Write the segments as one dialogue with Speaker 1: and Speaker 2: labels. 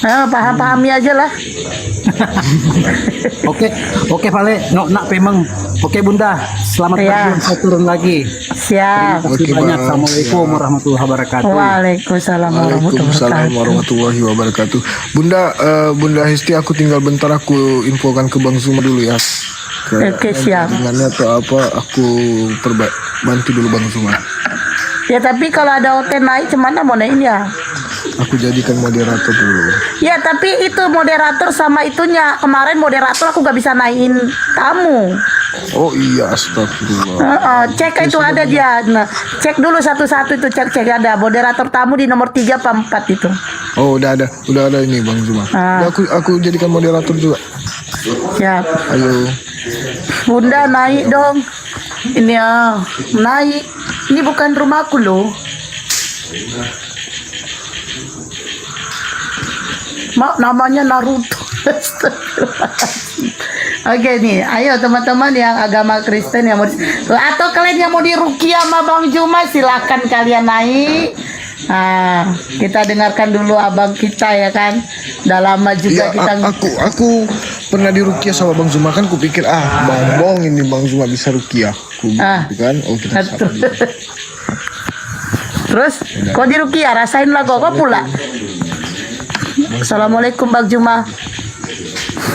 Speaker 1: Paham-pahami aja lah.
Speaker 2: Oke, Vale, nak memang. Oke, Bunda, selamat
Speaker 1: Ya.
Speaker 2: berjuang. Saya turun lagi.
Speaker 1: Siap.
Speaker 2: Terima kasih
Speaker 3: Oke,
Speaker 2: banyak.
Speaker 3: Bang.
Speaker 2: Assalamualaikum warahmatullahi wabarakatuh.
Speaker 1: Waalaikumsalam
Speaker 3: Waalaikumsalam
Speaker 1: warahmatullahi
Speaker 3: warahmatullahi wabarakatuh. Bunda Hesti, aku tinggal bentar, aku infokan ke Bang Zuma dulu ya.
Speaker 1: Oke, siap.
Speaker 3: Dengannya atau apa, aku bantu dulu Bang Zuma.
Speaker 1: Ya tapi kalau ada hotel naik cemana mau naiknya?
Speaker 3: Aku jadikan moderator dulu.
Speaker 1: Ya tapi itu moderator sama itunya. Kemarin moderator aku gak bisa naikin tamu.
Speaker 3: Oh iya, astagfirullah.
Speaker 1: Cek itu ada dia. Nah, cek dulu satu-satu itu, cek ada moderator tamu di nomor 3 apa 4 itu.
Speaker 3: Oh, udah ada ini Bang Zuma. Udah, aku jadikan moderator juga.
Speaker 1: Siap.
Speaker 3: Ayo.
Speaker 1: Bunda naik dong. Ini ya, naik. Ini bukan rumahku loh. Namanya Naruto. Oke nih, ayo teman-teman yang agama Kristen yang mau atau kalian yang mau diruqyah sama Bang Juma, silakan kalian naik. Nah, kita dengarkan dulu abang kita ya kan. Udah lama juga
Speaker 3: Iya,
Speaker 1: kita.
Speaker 3: aku pernah diruqyah sama Bang Zuma, kan kupikir bong ini Bang Zuma bisa ruqyah. Kan, oh kita sama dia.
Speaker 1: Terus, kok diruqyah rasain lah kok pula. Assalamualaikum Bang Juma.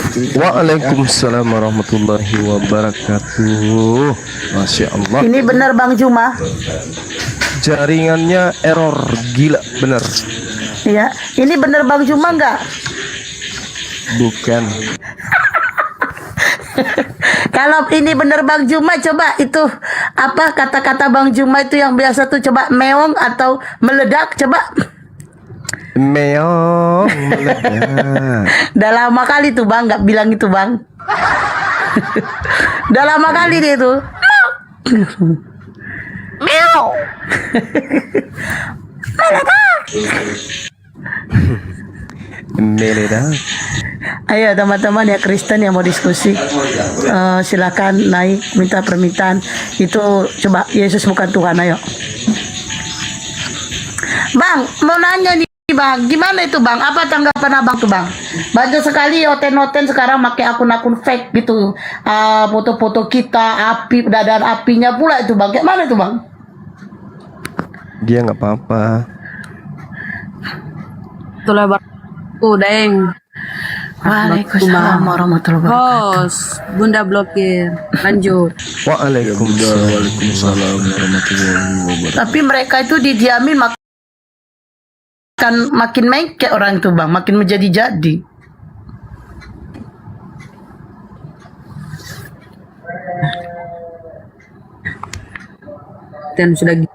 Speaker 4: Waalaikumsalam warahmatullahi wabarakatuh. Masya Allah.
Speaker 1: Ini benar Bang Juma?
Speaker 4: Jaringannya error gila bener.
Speaker 1: Iya, ini benar Bang Juma nggak?
Speaker 4: Bukan.
Speaker 1: Kalau ini benar Bang Juma, coba itu apa kata-kata Bang Juma itu yang biasa tuh, coba meong atau meledak, coba.
Speaker 4: Meong meledak.
Speaker 1: Udah lama kali tuh Bang nggak bilang itu Bang. Udah lama kali dia itu. Meow.
Speaker 4: Meledak.
Speaker 1: Ayo teman-teman ya Kristen yang mau diskusi, silakan naik minta permintaan. Itu coba Yesus bukan Tuhan, ayo. Bang, mau nanya nih Bang, gimana itu Bang? Apa tanggapan abang tuh Bang? Banyak sekali hotel-hotel sekarang pakai akun-akun fake gitu, foto-foto kita, api, dadaan apinya pula itu Bang. Kayak mana itu Bang?
Speaker 4: Dia nggak apa-apa.
Speaker 5: Itulah Deng.
Speaker 1: Waalaikumsalam warahmatullahi wabarakatuh.
Speaker 5: Host, Bunda blokir. Lanjut.
Speaker 4: Waalaikumsalam.
Speaker 3: Waalaikumsalam warahmatullahi wabarakatuh.
Speaker 1: Tapi mereka itu didiamin makin mengke orang itu Bang, makin menjadi-jadi.
Speaker 5: Dan sudah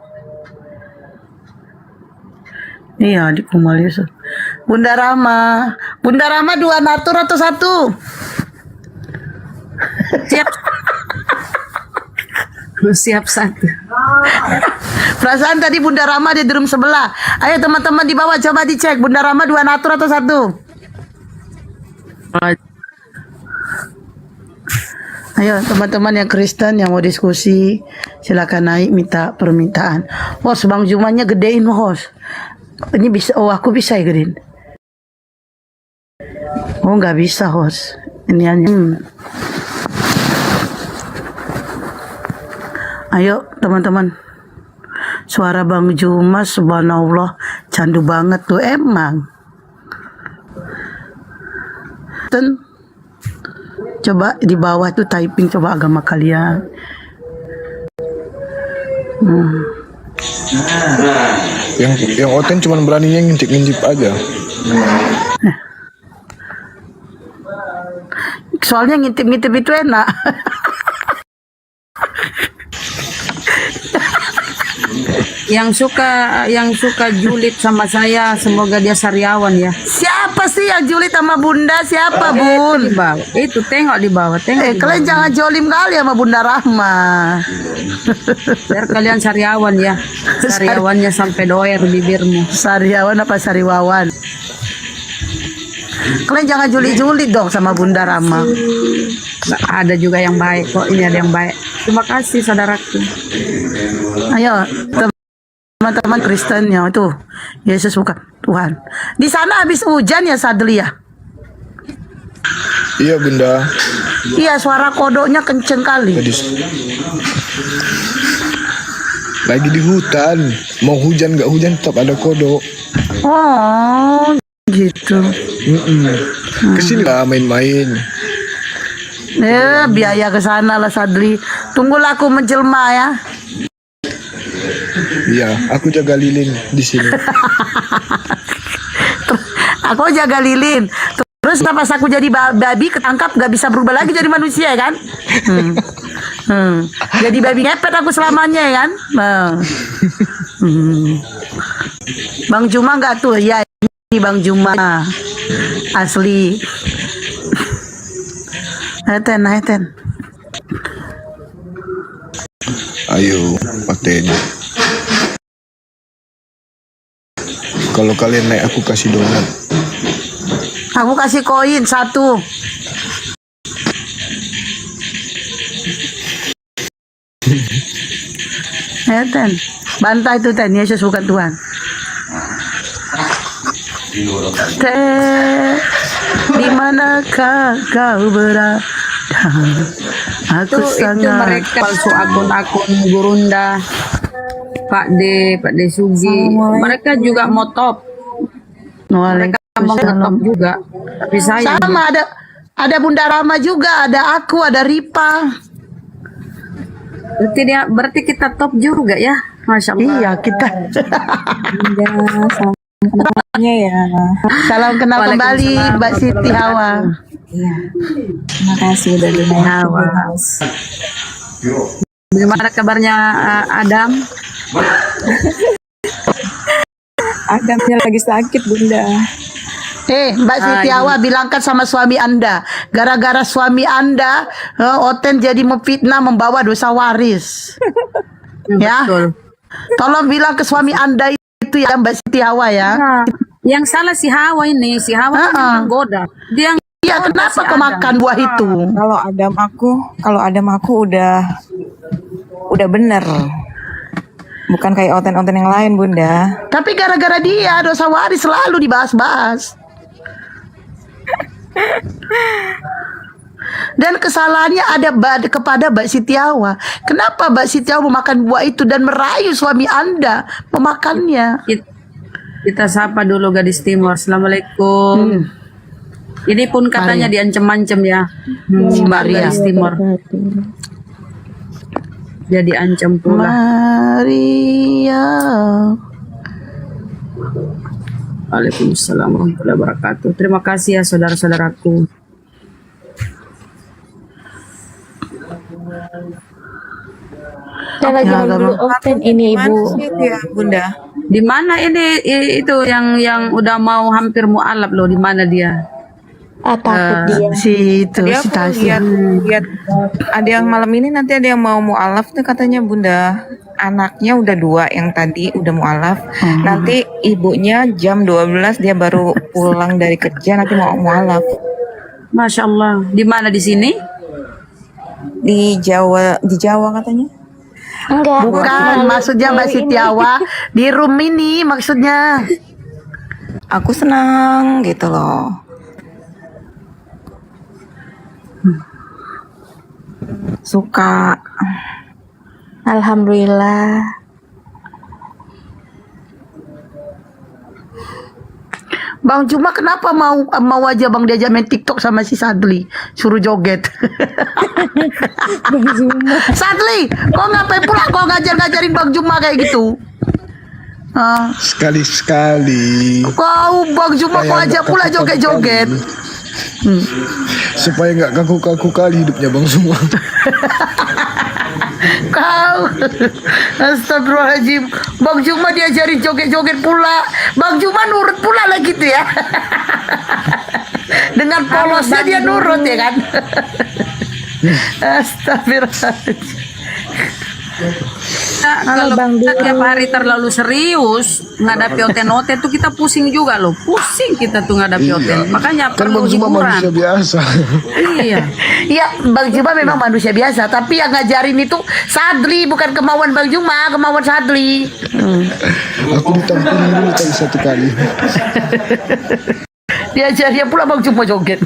Speaker 1: Iya, di Kumal Yusuf. Bunda Rama 2 natur atau 1?
Speaker 5: siap. Lu siap satu.
Speaker 1: Perasaan tadi Bunda Rama di room sebelah. Ayo teman-teman di bawah coba dicek Bunda Rama 2 natur atau 1? Ayo teman-teman yang Kristen yang mau diskusi, silakan naik minta permintaan. Host, Bang Jumanya gedein host. Ini bisa, aku bisa ya gedein. Oh nggak bisa host. Ini hanya. Ayo teman-teman. Suara Bang Juma subhanallah candu banget tuh emang. Coba di bawah tuh typing coba agama kalian.
Speaker 3: Yang Oten cuma beraninya ngintip-ngintip aja.
Speaker 1: Soalnya ngintip-ngintip itu enak.
Speaker 5: Yang suka julid sama saya, semoga dia sariawan ya.
Speaker 1: Siapa sih yang julid sama Bunda? Siapa Bun?
Speaker 5: Di bawah. Itu tengok di bawah, tengok. Di
Speaker 1: Kalian
Speaker 5: bawah.
Speaker 1: jangan jolim kali sama Bunda Rahma.
Speaker 5: Biar kalian sariawan ya. Sariawannya sampai doer bibirmu.
Speaker 1: Sariawan apa Sariwawan? Kalian jangan juli-juli dong sama Bunda Rahma.
Speaker 5: Ada juga yang baik kok, ini ada yang baik. Terima kasih saudaraku.
Speaker 1: Ayo teman-teman Kristen ya itu Yesus bukan. Tuhan. Di sana habis hujan ya Sadli ya?
Speaker 3: Iya bunda.
Speaker 1: Iya, suara kodoknya kenceng kali.
Speaker 3: Lagi di hutan, mau hujan nggak hujan tetap ada kodok.
Speaker 1: Oh, gitu.
Speaker 3: Kesini lah main-main.
Speaker 1: Biaya ke sana lah Sadli. Tunggulah aku menjelma ya.
Speaker 3: Iya, aku jaga lilin di sini.
Speaker 1: Aku jaga lilin. Terus pas aku jadi babi ketangkap gak bisa berubah lagi jadi manusia ya kan? Jadi babi ngepet aku selamanya ya kan? Bang Juma nggak tuh? Ya ini Bang Juma asli. Heten.
Speaker 3: Ayo, paten. Kalau kalian naik aku kasih donat.
Speaker 1: Aku kasih koin 1. Ten, bantai itu Ten, Yesus bukan Tuhan. Ten, di manakah kau berada? Aku
Speaker 5: Itu
Speaker 1: sangat
Speaker 5: mereka palsu akun-akun Gurunda, Pak D Sugi. Mereka juga mau top. Mereka mau ngetop juga. Tapi saya
Speaker 1: sama ada Bunda Rama juga, ada aku, ada Ripa.
Speaker 5: berarti kita top juga ya. Masya Allah.
Speaker 1: Iya kita.
Speaker 6: Ya.
Speaker 1: Salam kenal kembali Mbak Siti Hawa.
Speaker 6: Iya. Terima kasih udah dibahas.
Speaker 5: Bagaimana kabarnya Adam?
Speaker 6: Adamnya lagi sakit bunda.
Speaker 1: Mbak Siti Hawa bilangkan sama suami Anda, gara-gara suami Anda Oten jadi memfitnah membawa dosa waris. Ya.
Speaker 5: Betul.
Speaker 1: Tolong bilang ke suami Anda itu ya Mbak Siti Hawa ya.
Speaker 5: Nah, yang salah si Hawa ini, si Hawa kan yang menggoda. Dia
Speaker 1: Iya, kenapa kau makan buah itu?
Speaker 6: Kalau Adam aku udah bener. Bukan kayak Oten-Oten yang lain bunda.
Speaker 1: Tapi gara-gara dia dosa waris selalu dibahas-bahas. Dan kesalahannya ada kepada Mbak Siti Hawa. Kenapa Mbak Siti Hawa memakan buah itu dan merayu suami Anda memakannya?
Speaker 5: kita sapa dulu gadis Timur. Assalamualaikum. Ini pun katanya diancam-ancam ya. Mbak gadis Timur. Jadi ancam pula.
Speaker 1: Maria.
Speaker 5: Waalaikumsalam warahmatullahi wabarakatuh. Terima kasih ya saudara-saudaraku.
Speaker 6: Saya lagi dulu Oten ini ibu. Ya bunda.
Speaker 5: Di mana ini itu yang udah mau hampir mualaf loh, di mana dia?
Speaker 6: Takut dia.
Speaker 1: Si itu
Speaker 6: Tadi
Speaker 1: si
Speaker 6: aku
Speaker 1: Tasya.
Speaker 6: lihat ada yang malam ini nanti ada yang mau mualaf tuh katanya bunda. Anaknya udah 2 yang tadi udah mualaf. Nanti ibunya jam 12 dia baru pulang dari kerja nanti mau mualaf.
Speaker 5: Masya Allah. Di mana di sini?
Speaker 6: Di Jawa katanya.
Speaker 7: Enggak.
Speaker 1: Bukan, maksudnya Mbak Siti Hawa di room ini maksudnya.
Speaker 6: Aku senang gitu loh. Suka.
Speaker 7: Alhamdulillah.
Speaker 1: Bang Cuma kenapa mau aja Bang diajak main TikTok sama si Sadli, suruh joget. Sadli, kok ngapain pula kok ngajarin Bang Cuma kayak gitu?
Speaker 3: Sekali-sekali.
Speaker 1: Kau Bang Cuma kok aja pula joget-joget.
Speaker 3: Supaya nggak kaku-kaku kali hidupnya Bang semua.
Speaker 1: Kau Astagfirullahaladzim, Bang Juma diajarin joget-joget pula, Bang Juma nurut pula lah gitu ya. Dengan polosnya dia nurut ya kan. Astagfirullahaladzim.
Speaker 5: kalau kita tiap hari terlalu serius ngadapi oten-oten tuh kita pusing juga loh. Pusing kita tuh ngadapi oten. Makanya
Speaker 3: Kan
Speaker 5: perlu
Speaker 3: Bang Zuma
Speaker 5: hiburan.
Speaker 3: manusia biasa.
Speaker 5: Iya.
Speaker 1: Iya, Bang Juma memang manusia biasa, tapi yang ngajarin itu Sadli, bukan kemauan Bang Juma, kemauan Sadli.
Speaker 3: Aku ditampilin dulu tadi satu kali.
Speaker 1: Diajarnya pula Bang Juma joget.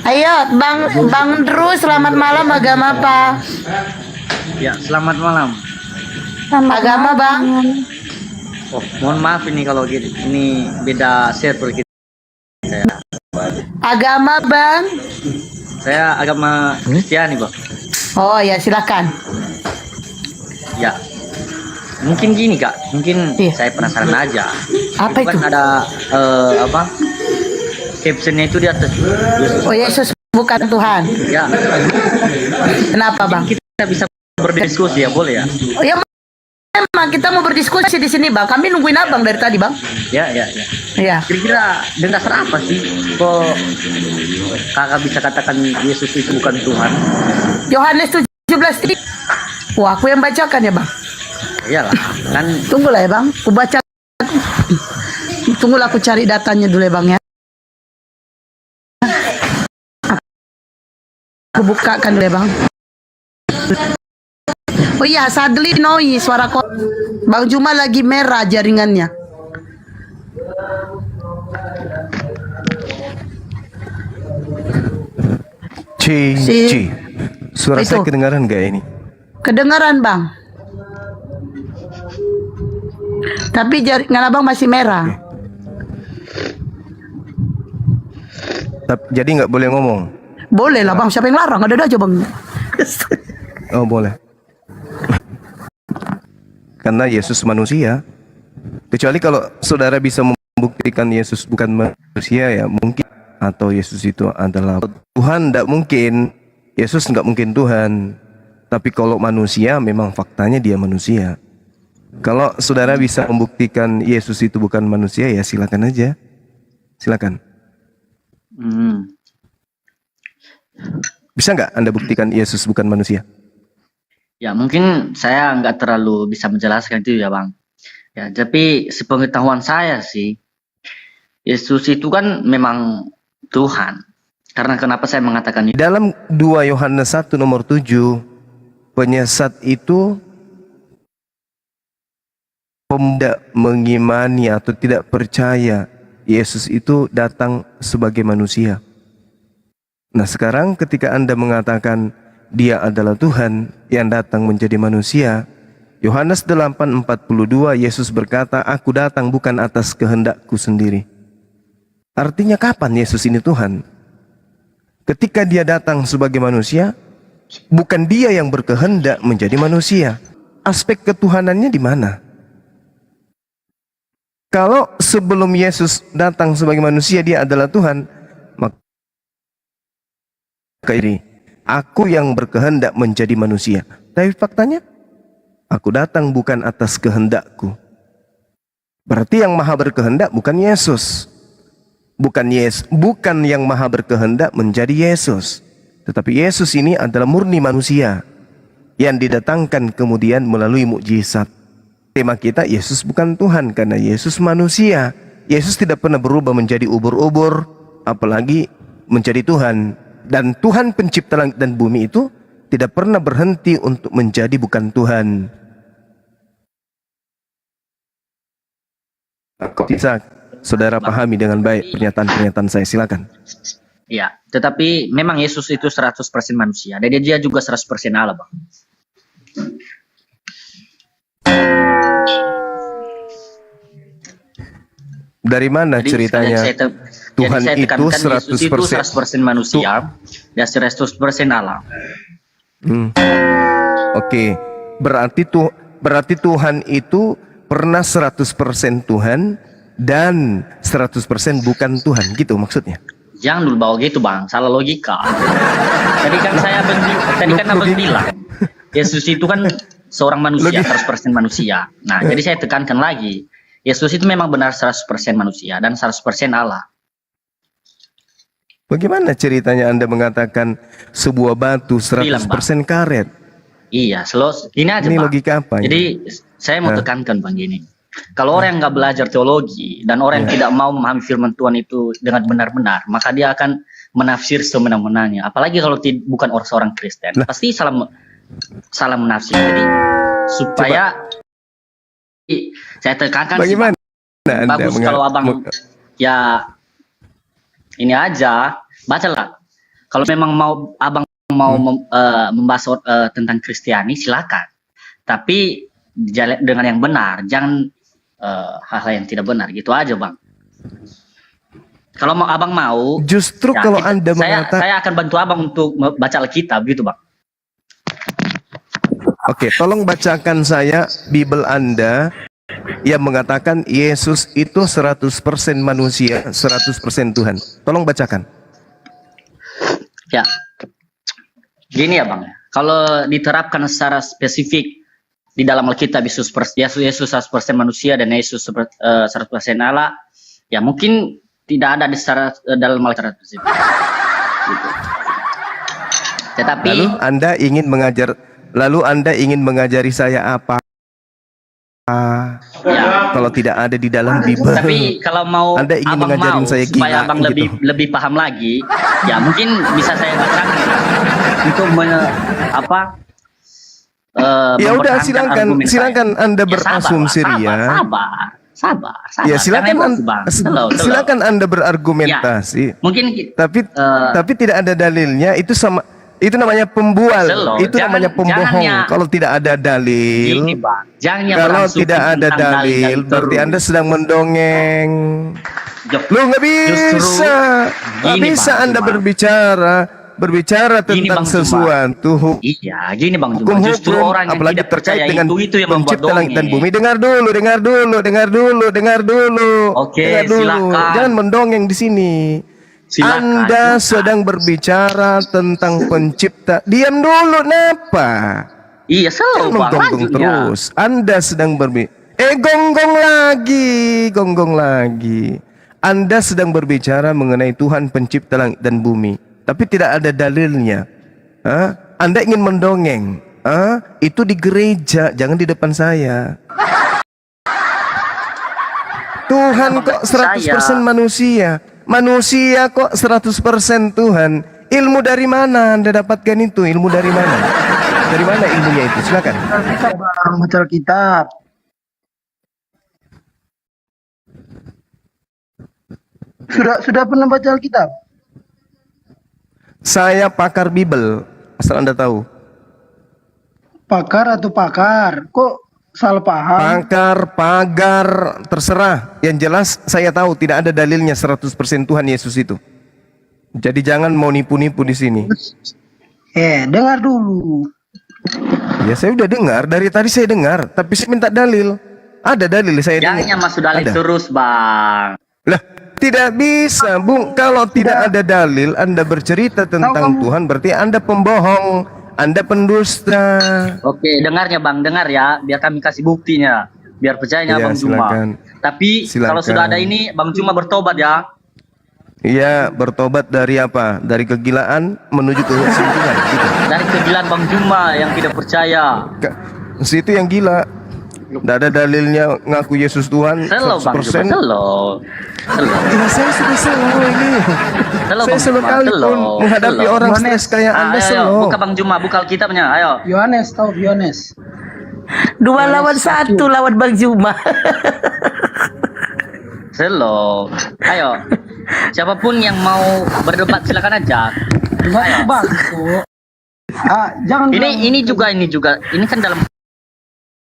Speaker 1: Ayo Bang Drew, selamat malam, agama apa?
Speaker 7: Ya, selamat malam.
Speaker 1: Agama Bang?
Speaker 7: Oh, mohon maaf ini kalau gini, ini beda circle kita.
Speaker 1: Agama Bang?
Speaker 7: Saya agama Kristiani, Bang.
Speaker 1: Oh ya, silakan.
Speaker 7: Ya. Mungkin gini, Kak. Mungkin
Speaker 1: Iya.
Speaker 7: saya penasaran aja.
Speaker 1: Apa itu?
Speaker 7: Kan ada apa? Captionnya itu di atas.
Speaker 1: Oh, Yesus bukan Tuhan.
Speaker 7: Ya,
Speaker 1: Kenapa Bang?
Speaker 7: kita bisa berdiskusi ya, boleh ya?
Speaker 1: Oh ya, memang kita mau berdiskusi di sini Bang. Kami nungguin Abang dari tadi Bang.
Speaker 7: Ya.
Speaker 1: Iya.
Speaker 7: Kira-kira dengan dasar apa sih kok kakak bisa katakan Yesus itu bukan Tuhan?
Speaker 1: Yohanes 17. Wah, aku yang bacakan ya Bang.
Speaker 7: Iyalah, kan
Speaker 1: Tunggulah ya Bang, aku baca. Tunggulah aku cari datanya dulu ya Bang ya. Aku bukakan dulu ya Bang. Oh iya, Sadli Noi, suara kok. Bang Juma lagi merah jaringannya. Si-
Speaker 4: Suara
Speaker 1: Itu.
Speaker 4: saya kedengaran gak ini?
Speaker 1: Kedengaran Bang. Tapi jaringan Abang masih merah.
Speaker 4: Jadi nggak boleh ngomong?
Speaker 1: Boleh lah Bang, siapa yang larang? Ada aja Bang.
Speaker 4: Oh boleh. Karena Yesus manusia. Kecuali kalau saudara bisa membuktikan Yesus bukan manusia ya mungkin. Atau Yesus itu adalah Tuhan, tidak mungkin. Yesus nggak mungkin Tuhan. Tapi kalau manusia memang faktanya dia manusia. Kalau saudara bisa membuktikan Yesus itu bukan manusia ya silakan aja. Silakan. Bisa nggak Anda buktikan Yesus bukan manusia?
Speaker 7: ya mungkin saya nggak terlalu bisa menjelaskan itu ya, Bang. Ya, tapi sepengetahuan saya sih, Yesus itu kan memang Tuhan. Karena kenapa saya mengatakan itu?
Speaker 4: Dalam 2 Yohanes 1 nomor 7, penyesat itu tidak mengimani atau tidak percaya Yesus itu datang sebagai manusia. Nah sekarang ketika Anda mengatakan dia adalah Tuhan yang datang menjadi manusia, Yohanes 8:42 Yesus berkata, aku datang bukan atas kehendakku sendiri. Artinya kapan Yesus ini Tuhan? Ketika dia datang sebagai manusia, bukan dia yang berkehendak menjadi manusia. Aspek ketuhanannya di mana? Kalau sebelum Yesus datang sebagai manusia dia adalah Tuhan, maka ini aku yang berkehendak menjadi manusia. Tapi faktanya, aku datang bukan atas kehendakku. Berarti yang maha berkehendak bukan Yesus. Bukan yang maha berkehendak menjadi Yesus. Tetapi Yesus ini adalah murni manusia yang didatangkan kemudian melalui mukjizat. Tema kita, Yesus bukan Tuhan karena Yesus manusia. Yesus tidak pernah berubah menjadi ubur-ubur, apalagi menjadi Tuhan. Dan Tuhan pencipta langit dan bumi itu tidak pernah berhenti untuk menjadi bukan Tuhan. Kok bisa saudara pahami dengan baik pernyataan-pernyataan saya? Silakan.
Speaker 7: Ya, tetapi memang Yesus itu 100% manusia. Dan dia juga 100% Allah, Bang.
Speaker 4: Dari mana ceritanya Tuhan itu
Speaker 7: 100% manusia dan 100% Allah.
Speaker 4: Oke. Berarti Tuhan itu pernah 100% Tuhan dan 100% bukan Tuhan, gitu maksudnya?
Speaker 7: Jangan dulu bawa gitu, Bang. Salah logika. Tadi kan Abang bilang Yesus itu kan seorang manusia, 100% manusia. Nah, jadi saya tekankan lagi. Yesus itu memang benar 100% manusia dan 100% Allah.
Speaker 4: Bagaimana ceritanya Anda mengatakan sebuah batu 100% karet?
Speaker 7: Iya, ini aja
Speaker 4: Ini
Speaker 7: Bang.
Speaker 4: logika apa ini?
Speaker 7: Jadi saya mau tekankan Bang gini. Kalau orang yang nggak belajar teologi dan orang yang tidak mau memahami firman Tuhan itu dengan benar-benar, maka dia akan menafsir semenang-menangnya. Apalagi kalau bukan orang seorang Kristen, pasti salah menafsir. Jadi supaya saya tekankan sih,
Speaker 4: Bagaimana Anda
Speaker 7: bagus kalau abang ya ini aja bacalah. Kalau memang abang mau membahas tentang Kristiani, silakan. Tapi dengan yang benar, jangan hal-hal yang tidak benar. Gitu aja Bang. Kalau abang mau,
Speaker 4: justru
Speaker 7: ya,
Speaker 4: kalau Anda mengatakan,
Speaker 7: saya akan bantu abang untuk baca Alkitab, gitu Bang.
Speaker 4: oke, tolong bacakan saya Bible Anda yang mengatakan Yesus itu 100% manusia, 100% Tuhan. Tolong bacakan.
Speaker 7: Ya, gini ya Bang. Kalau diterapkan secara spesifik di dalam Alkitab Yesus 100% manusia dan Yesus 100% Allah, ya mungkin tidak ada dalam Alkitab spesifik. Gitu. Tetapi
Speaker 4: lalu Anda ingin mengajari saya apa?
Speaker 7: Ya,
Speaker 4: Kalau tidak ada di dalam Bible.
Speaker 7: tapi kalau mau
Speaker 4: Anda ingin
Speaker 7: abang
Speaker 4: mengajarin
Speaker 7: mau
Speaker 4: saya
Speaker 7: supaya
Speaker 4: gila,
Speaker 7: abang
Speaker 4: gitu.
Speaker 7: lebih paham lagi, ya mungkin bisa saya bacakan untuk
Speaker 4: Ya udah,
Speaker 7: mempertahankan argumen
Speaker 4: silakan
Speaker 7: saya.
Speaker 4: Anda
Speaker 7: Ya,
Speaker 4: berasumsi ya.
Speaker 7: Sabar.
Speaker 4: Ya silakan
Speaker 7: Slow.
Speaker 4: silakan Anda berargumentasi.
Speaker 7: Mungkin
Speaker 4: Tapi tidak ada dalilnya, itu namanya pembual,
Speaker 7: Slow.
Speaker 4: itu namanya pembohong. Kalau tidak ada dalil,
Speaker 7: Gini, Bang. Jangan
Speaker 4: kalau
Speaker 7: berasumsi
Speaker 4: tidak ada
Speaker 7: tentang
Speaker 4: dalil, berarti
Speaker 7: terus.
Speaker 4: Anda sedang mendongeng. Lu nggak bisa, nggak
Speaker 7: Gini,
Speaker 4: bisa
Speaker 7: Bang
Speaker 4: Anda
Speaker 7: Juma.
Speaker 4: berbicara
Speaker 7: Gini,
Speaker 4: tentang
Speaker 7: Bang Juma.
Speaker 4: sesuatu.
Speaker 7: Iya, gini Bang Juma.
Speaker 4: Hukum-hukum,
Speaker 7: Justru orang yang
Speaker 4: apalagi
Speaker 7: tidak
Speaker 4: terkait
Speaker 7: percaya
Speaker 4: dengan
Speaker 7: itu yang membuat
Speaker 4: pencipta langit dan
Speaker 7: dongeng.
Speaker 4: bumi. Dengar dulu.
Speaker 7: Oke,
Speaker 4: Dengar dulu.
Speaker 7: silakan.
Speaker 4: Jangan mendongeng di sini.
Speaker 7: Silakan,
Speaker 4: Anda
Speaker 7: silakan.
Speaker 4: sedang berbicara tentang pencipta. Diam dulu, napa?
Speaker 7: Iya, selalu Bang.
Speaker 4: Gonggong
Speaker 7: Lanjut, ya.
Speaker 4: terus. Anda sedang gonggong lagi. Anda sedang berbicara mengenai Tuhan pencipta langit dan bumi, tapi tidak ada dalilnya. Anda ingin mendongeng. Itu di gereja, jangan di depan saya. Tuhan kok 100% manusia. Manusia kok 100% Tuhan. Ilmu dari mana Anda dapatkan itu? Ilmu dari mana? Dari mana ilmunya itu? Silakan.
Speaker 2: Kita bang baca Alkitab. Sudah pernah baca Alkitab?
Speaker 4: Saya pakar Bible, asal Anda tahu.
Speaker 2: Pakar atau pakar? Kok salah paham?
Speaker 4: Pagar, terserah. Yang jelas saya tahu tidak ada dalilnya 100% Tuhan Yesus itu. Jadi jangan mau nipu-nipu di sini.
Speaker 2: Dengar dulu.
Speaker 4: Ya saya udah dengar, dari tadi saya dengar, tapi saya minta dalil. Ada dalil saya dengar.
Speaker 7: Jangan masuk dalil
Speaker 4: Ada.
Speaker 7: terus, Bang.
Speaker 4: Lah, tidak bisa, Bung. Kalau tidak ada dalil, Anda bercerita tentang Tuhan, berarti Anda pembohong, Anda pendusta.
Speaker 7: Oke, dengarnya Bang, dengar ya, biar kami kasih buktinya, biar percayanya
Speaker 4: Iya,
Speaker 7: Bang Juma.
Speaker 4: silakan.
Speaker 7: Tapi kalau
Speaker 4: Silakan.
Speaker 7: sudah ada ini, Bang Juma bertobat ya.
Speaker 4: Iya, bertobat dari apa? Dari kegilaan menuju ke kesimpulan, gitu.
Speaker 7: Dari kegilaan Bang Juma yang tidak percaya.
Speaker 4: Situ yang gila. Tidak ada dalilnya ngaku Yesus Tuhan
Speaker 7: Selo Bang Juma,
Speaker 4: 100%.
Speaker 7: selo.
Speaker 4: Ya, saya sudah selo ini.
Speaker 7: Selo
Speaker 4: Saya
Speaker 7: Bang
Speaker 4: selo
Speaker 7: Juma,
Speaker 4: kali
Speaker 7: selo.
Speaker 4: pun menghadapi
Speaker 7: Selo.
Speaker 4: orang stres kayak Anda
Speaker 7: Ayo,
Speaker 4: selo.
Speaker 7: buka Bang Juma, buka Alkitabnya, ayo.
Speaker 2: Yohanes, tahu Yohanes?
Speaker 1: 2 lawan 1 lawan Bang Juma.
Speaker 7: Selo. Ayo. Siapapun yang mau berdebat silakan aja.
Speaker 2: Enggak bang. Jangan.
Speaker 7: Ini juga. Ini kan dalam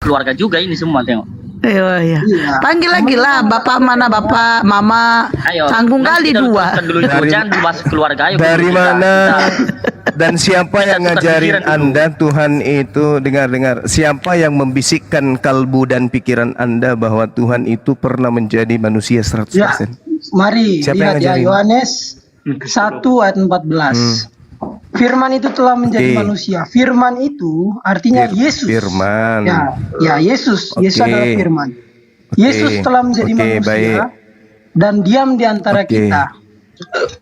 Speaker 7: keluarga juga ini semua tengok.
Speaker 1: Iya. Panggil lagi lah, bapak mana, bapak, mama.
Speaker 7: Ayo.
Speaker 1: Tanggung kali
Speaker 7: nanti kita
Speaker 1: 2.
Speaker 7: teruskan dulu itu. Jangan dibahas keluarga. Ayo.
Speaker 4: Dari
Speaker 7: kita-
Speaker 4: mana
Speaker 7: kita-
Speaker 4: dan siapa
Speaker 7: kita
Speaker 4: yang
Speaker 7: tukar
Speaker 4: ngajarin
Speaker 7: pikiran dulu.
Speaker 4: Anda Tuhan itu? Dengar. Siapa yang membisikkan kalbu dan pikiran Anda bahwa Tuhan itu pernah menjadi manusia 100%?
Speaker 2: Mari
Speaker 4: Siapa yang
Speaker 2: lihat ya
Speaker 4: ngajarin?
Speaker 2: Yohanes 1 ayat 14. Firman itu telah menjadi
Speaker 4: Oke.
Speaker 2: manusia. Firman itu artinya Yesus.
Speaker 4: Firman.
Speaker 2: Ya Yesus. Yesus
Speaker 4: Oke.
Speaker 2: adalah firman. Yesus telah menjadi
Speaker 4: Oke,
Speaker 2: manusia
Speaker 4: baik.
Speaker 2: dan diam di antara
Speaker 4: Oke.
Speaker 2: kita.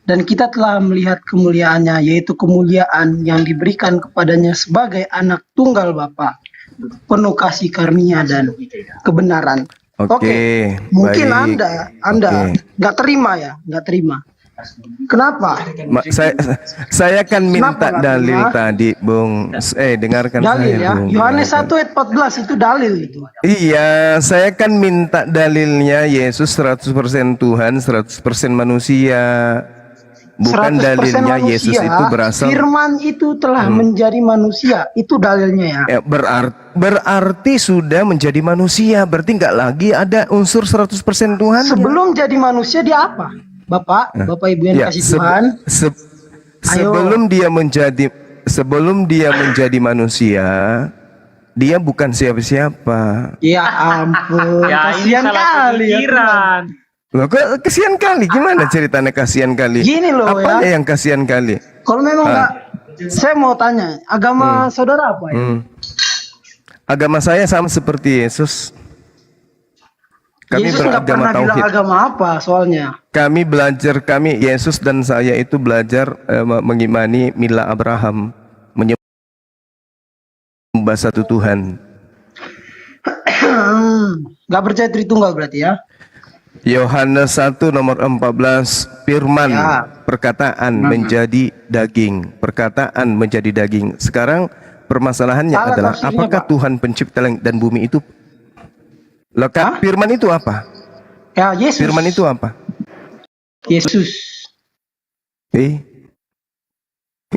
Speaker 2: Dan kita telah melihat kemuliaannya, yaitu kemuliaan yang diberikan kepadanya sebagai anak tunggal Bapa, penuh kasih karunia dan kebenaran.
Speaker 4: Oke,
Speaker 2: Mungkin
Speaker 4: baik.
Speaker 2: Anda
Speaker 4: Oke.
Speaker 2: nggak terima ya, nggak terima. Kenapa?
Speaker 4: Saya akan minta
Speaker 2: Kenapa nggak
Speaker 4: dalil
Speaker 2: terima?
Speaker 4: tadi, Bung. Dengarkan
Speaker 2: Dalil
Speaker 4: saya,
Speaker 2: ya.
Speaker 4: Bung.
Speaker 2: Yohanes
Speaker 4: Dengarkan.
Speaker 2: 1 ayat 14 itu dalil itu.
Speaker 4: Iya, saya akan minta dalilnya Yesus 100% Tuhan, 100% manusia. Bukan
Speaker 2: 100%
Speaker 4: dalilnya Yesus
Speaker 2: manusia,
Speaker 4: itu berasal.
Speaker 2: Firman itu telah menjadi manusia. Itu dalilnya ya.
Speaker 4: Berarti sudah menjadi manusia. Berarti nggak lagi ada unsur 100% Tuhan.
Speaker 2: Sebelum jadi manusia dia apa? Bapak Ibu yang kasih Tuhan.
Speaker 4: Sebelum dia menjadi manusia, dia bukan siapa-siapa.
Speaker 2: Ya ampun,
Speaker 7: Ya, ini
Speaker 2: kasihan
Speaker 7: salah
Speaker 2: kali ya.
Speaker 7: pemikiran.
Speaker 4: Loh, kok kasihan kali? Gimana ceritanya kasihan kali?
Speaker 2: Gini loh
Speaker 4: Apanya
Speaker 2: ya.
Speaker 4: yang kasihan kali?
Speaker 2: Kalau memang nggak, saya mau tanya, agama saudara apa ya?
Speaker 4: Agama saya sama seperti Yesus. Kami
Speaker 2: Yesus nggak
Speaker 4: beragama
Speaker 2: pernah bilang
Speaker 4: tauhid.
Speaker 2: agama apa soalnya.
Speaker 4: Kami Yesus dan saya itu belajar mengimani mila Abraham, menyembah satu Tuhan.
Speaker 2: Nggak percaya Tritunggal berarti ya?
Speaker 4: Yohanes 1 nomor 14, firman,
Speaker 2: Ya.
Speaker 4: perkataan menjadi daging, perkataan menjadi daging. Sekarang permasalahannya
Speaker 2: Salah
Speaker 4: adalah
Speaker 2: tafsirnya,
Speaker 4: apakah
Speaker 2: Pak.
Speaker 4: Tuhan pencipta langit dan bumi itu? Lekat firman itu apa?
Speaker 2: Ya Yesus.
Speaker 4: Firman itu apa?
Speaker 2: Yesus.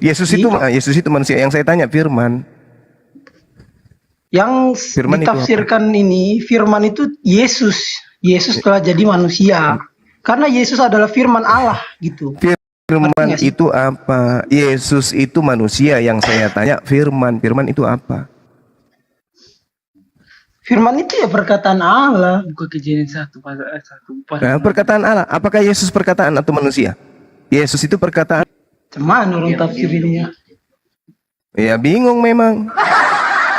Speaker 4: Yesus itu manusia. Yang saya tanya firman.
Speaker 2: Yang
Speaker 4: Firman itu
Speaker 2: ditafsirkan ini, firman itu Yesus. Yesus telah jadi manusia. Karena Yesus adalah firman Allah gitu.
Speaker 4: Firman
Speaker 2: Ngerti nggak sih?
Speaker 4: itu apa? Yesus itu manusia. Yang saya tanya firman itu apa?
Speaker 2: Firman itu ya perkataan Allah.
Speaker 8: Buka Kejadian 1 pasal 1.
Speaker 4: Nah, perkataan Allah. Apakah Yesus perkataan atau manusia? Yesus itu perkataan.
Speaker 2: Cuman orang tafsirnya.
Speaker 4: Ya bingung memang.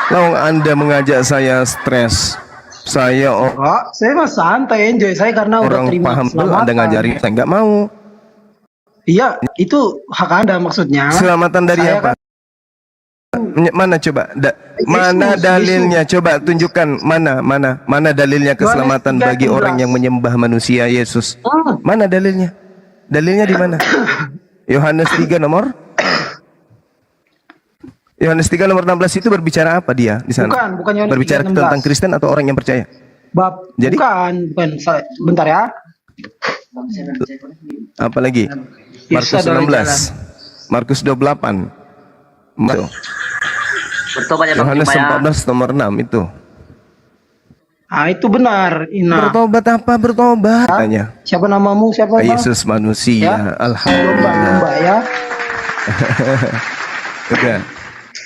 Speaker 4: Kalau Anda mengajak saya stres, saya
Speaker 2: Kok, saya mah santai enjoy saya karena udah
Speaker 4: orang
Speaker 2: terima
Speaker 4: paham dulu,
Speaker 2: keselamatan.
Speaker 4: Anda ngajarin, saya nggak mau.
Speaker 2: Iya, itu hak Anda maksudnya.
Speaker 4: Keselamatan dari
Speaker 2: Saya
Speaker 4: apa? Mana coba? Mana
Speaker 2: Yesus,
Speaker 4: dalilnya? Coba tunjukkan mana dalilnya keselamatan
Speaker 2: Yohanes 3:16.
Speaker 4: bagi orang yang menyembah manusia Yesus? Mana dalilnya? Dalilnya di mana? Yohanes 3 nomor 16 itu berbicara apa dia di sana?
Speaker 2: Bukan Yohanes
Speaker 4: Berbicara
Speaker 2: 3:16.
Speaker 4: tentang Kristen atau orang yang percaya? Jadi?
Speaker 2: bukan. Bentar ya.
Speaker 4: Apalagi? Markus
Speaker 2: Yesus adalah
Speaker 4: 16, Markus 28,
Speaker 7: Bertobat ya Bang
Speaker 4: Yohanes
Speaker 7: Juma ya.
Speaker 4: 14 nomor 6 itu.
Speaker 2: Ah, itu benar. Ina.
Speaker 4: Bertobat apa? Bertobat. Tanya.
Speaker 2: Siapa namamu? Siapa nama?
Speaker 4: Yesus manusia.
Speaker 2: Ya.
Speaker 4: Alhamdulillah.
Speaker 2: Domba ya.
Speaker 4: Udah.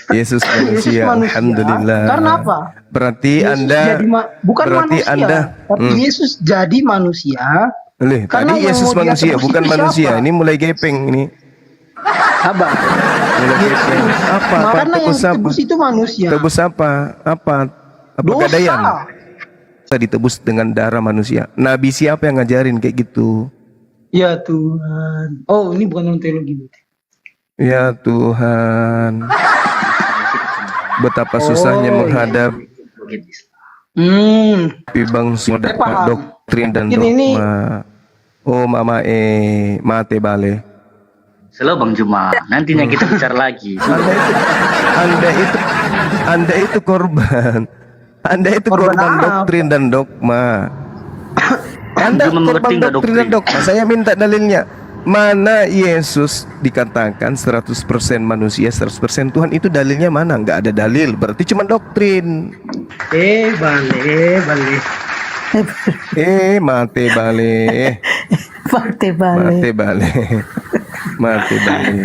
Speaker 4: Yesus manusia. Alhamdulillah.
Speaker 2: Karena apa?
Speaker 4: Berarti
Speaker 2: Yesus
Speaker 4: Anda
Speaker 2: jadi bukan
Speaker 4: berarti
Speaker 2: manusia,
Speaker 4: Anda
Speaker 2: tapi Yesus jadi manusia. Karena
Speaker 4: tadi
Speaker 2: yang
Speaker 4: Yesus
Speaker 2: mau dia
Speaker 4: manusia
Speaker 2: tebus
Speaker 4: bukan
Speaker 2: itu
Speaker 4: manusia.
Speaker 2: siapa?
Speaker 4: Ini mulai gepeng ini.
Speaker 2: Sabar.
Speaker 4: Mulai gepeng. Apa?
Speaker 2: Karena yang
Speaker 4: Tebus apa?
Speaker 2: ditebus itu manusia.
Speaker 4: Tebus apa? Apa
Speaker 2: Dosa.
Speaker 4: gadaian? Kita ditebus dengan darah manusia. Nabi siapa yang ngajarin kayak gitu?
Speaker 2: Ya Tuhan. Oh, ini bukan non teologi.
Speaker 4: Ya Tuhan. Betapa susahnya
Speaker 2: iya.
Speaker 4: menghadap bangsa
Speaker 2: Saya paham.
Speaker 4: doktrin dan
Speaker 2: Ini-
Speaker 4: dogma. Oh mama mate bale.
Speaker 7: Selalu Bang Juma. Nantinya kita bicara lagi.
Speaker 4: Anda itu korban. Anda itu
Speaker 2: Korban
Speaker 4: korban
Speaker 2: apa?
Speaker 4: doktrin dan dogma. Anda
Speaker 7: Cuma
Speaker 4: korban
Speaker 7: mengerti nggak
Speaker 4: doktrin dan dogma. Saya minta dalilnya. Mana Yesus dikatakan 100% manusia, 100% Tuhan, itu dalilnya mana? Nggak ada dalil. Berarti cuma doktrin.
Speaker 2: Balik.
Speaker 4: Mate bale.
Speaker 1: Partai balik.
Speaker 4: Mate bale. Mate bale.